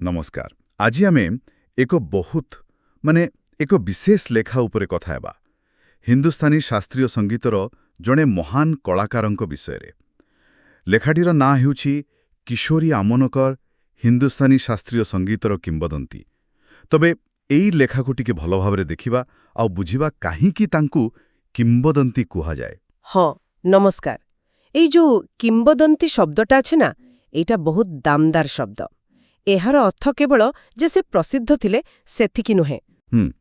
नमस्कार। आज आमे एक बहुत माने एक विशेष लेखा उपरे कथा हेबा हिंदुस्तानी शास्त्रीय संगीतर जड़े महान कलाकारंक विषय लेखाटीर ना हेउछि किशोरी आमोनकर हिंदुस्तानी शास्त्रीय संगीतर किंबदंती। तबे एई लेखाकु टिके भल भाबरे देखिबा आ बुझिबा काहीकि तांकु किंबदंती कुहा जाए। हाँ नमस्कार। এই जो किंबदंती शब्दटा আছে না এইটা बहुत दामदार शब्द। एहार अर्थ केवल जे से प्रसिद्ध थिले सेथिकी नुहे।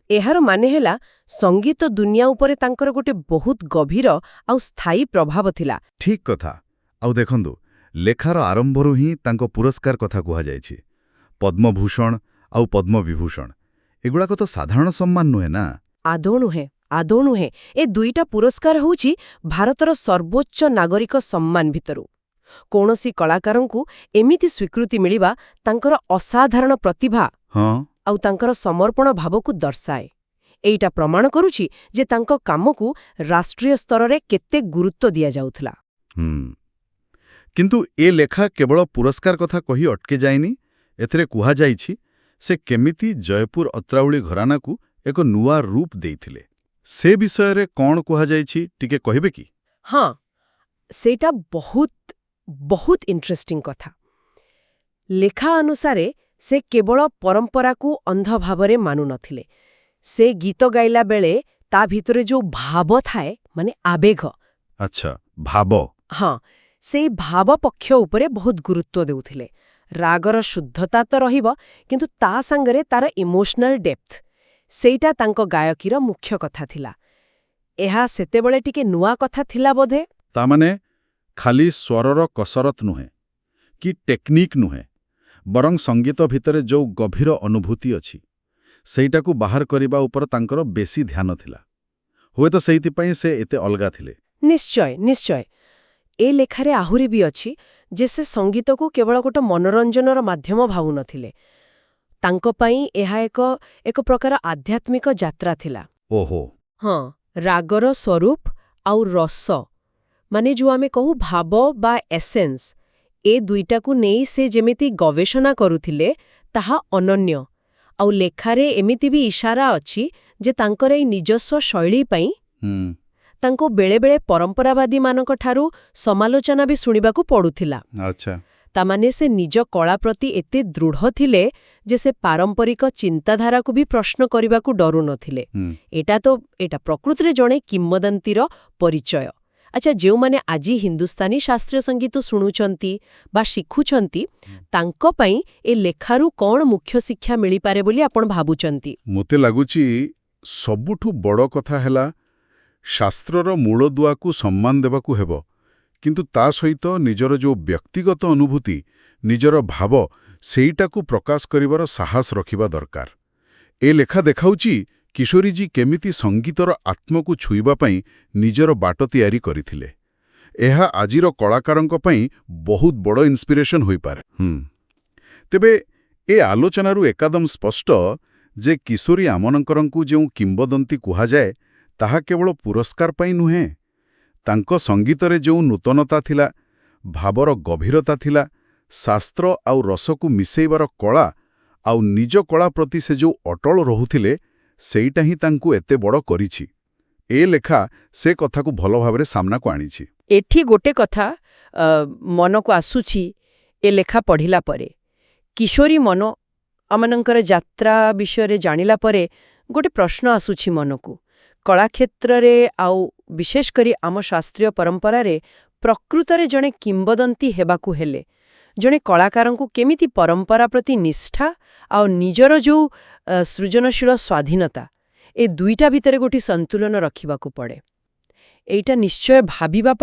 एहार माने हेला संगीत दुनिया उपरे तांकर गोटे बहुत गभीर आ स्थायी प्रभाव थिला। ठीक कथा। आउ देखंदु लेखार आरंभरु ही तांको पुरस्कार कथा कुहा जायछि। पद्मभूषण आउ पद्मविभूषण एगुड़ाक तो साधारण सम्मान नुहे ना। आदौ नुहे। ए दुईटा पुरस्कार होउछि भारतर सर्वोच्च नागरिक सम्मान भितरु। कौनसी कलाकारंकु एमिति स्वीकृति मिलिबा तांकर असाधारण प्रतिभा आउ तांकर समर्पण भावकु दर्शाए। एइटा प्रमाण करूछि जे तांको कामकु राष्ट्रीय स्तर रे केते गुरुत्व दिया जाउथला। किंतु ए लेखा केवल पुरस्कार कथा कही अटके जायनी। एथरे कुहा जाइछि से केमिति जयपुर अत्राउली घरानाकु एक नुआ रूप देइथिले। से विषय रे कोन कुहा जाइछि टिके कहिबे कि? हाँ सेटा बहुत इंटरेस्टिंग कथा। लेखा अनुसारे से केवल परंपरा को अंध भावरे मानु नथिले। से गीत गाइला बेले ता भितरे जो भाव थाए माने आवेग। अच्छा भाव। हाँ से भाव पक्ष उपरे बहुत गुरुत्व देउथिले। रागर शुद्धता तो रहिबो किंतु ता संगरे तार इमोशनल डेप्थ सेटा तांको गायकीर मुख्य कथा थिला। एहा सेतेबेले टिके नुआ कथा थिला बोधे। ता माने खाली स्वरर कसरत नुहे कि टेक्निक नुहे बरং संगीत भितरे जो गभीर अनुभूति अछि सेटाकू बाहर करिबा उपर तांकर बेसी ध्यान थिला। होय तो सेइति पई से एते अलगा थिले। निश्चय ए लेखारे आहुरी भी अछि जे से संगीत को केवल गोटे मनोरंजनर माध्यम भावु नथिले। तांको पई एहा एक प्रकार आध्यात्मिक यात्रा थिला। ओहो हाँ रागर स्वरूप आउ रस माने जो आमे कहू भाव बा एसेंस ए दुईटा को नेई से जेमिति गवेषणा करुथिले ताहा अनन्य। आउ लेखारे एमिति भी इशारा अछि जे तांकर ए निजस्व शैली पई तांको बेले बेले परंपरावादी मानक ठारू समालोचना भी सुनिबाकू पडुथिला। अच्छा तामाने से निज कला प्रति एते दृढ़ थिले जे से पारंपरिक चिंताधारा को भी प्रश्न करिबाकू डरू नथिले। एटा प्रकृतिरे जणे किंबदंतीर परिचय। अच्छा जो माने आजी हिंदुस्तानी शास्त्रीय संगीत शुणुचंती बा शिखुचंती तांको पई ए लेखारू कोन मुख्य शिक्षा मिली पारे बोली आपण भाबुचंती? मोते लागुची सबुठु बड़ कथा हैला शास्त्रर मूलदुआकू सम्मान देबाकू हेबो किंतु ता सहित निजर जो व्यक्तिगत अनुभूति निजर भाव सेइटाकू प्रकाश करिवार साहस रखिबा दरकार। ए लेखा देखाउची किशोरीजी केमिति संगीतर आत्मकू छुईबा पई निजर बाट तैयारी करिथिले। एहा आजिर कलाकारंक पई बहुत बड़ इंस्पिरेशन होई पारे। तेबे ए आलोचनारू एकादम स्पष्ट जे किशोरी आमनकरंकू जेउ किंबदंती कुहा जाए ताहा केवल पुरस्कार पई नुहे। तांको संगीतरे जो नूतनता थिला भावर गभीरता थिला शास्त्र आउ रसकू मिसेइबार कला आउ निज कला प्रति से जो अटल रहुथिले सेइटा ही तांकू एते बड़ करिछि। ए लेखा से कथा को भल भाबरे सामना को आनिछि। एठी गोटे कथा मन को आसुछि ए लेखा पढ़िला परे किशोरी मन अमनंकर यात्रा विषय रे जानिला परे गोटे प्रश्न आसुछि मन को। कला क्षेत्र रे आउ विशेष करी आम शास्त्रीय परंपरा रे प्रकृतरे जणे किंबदंती हेबाकू हेले जणे कलाकारंकू केमिति परंपरा प्रति निष्ठा आ निजर जो सृजनशील स्वाधीनता ए दुईटा भितरे गोटी संतुलन रखिबाकू पड़े। एइटा निश्चय भाबिबा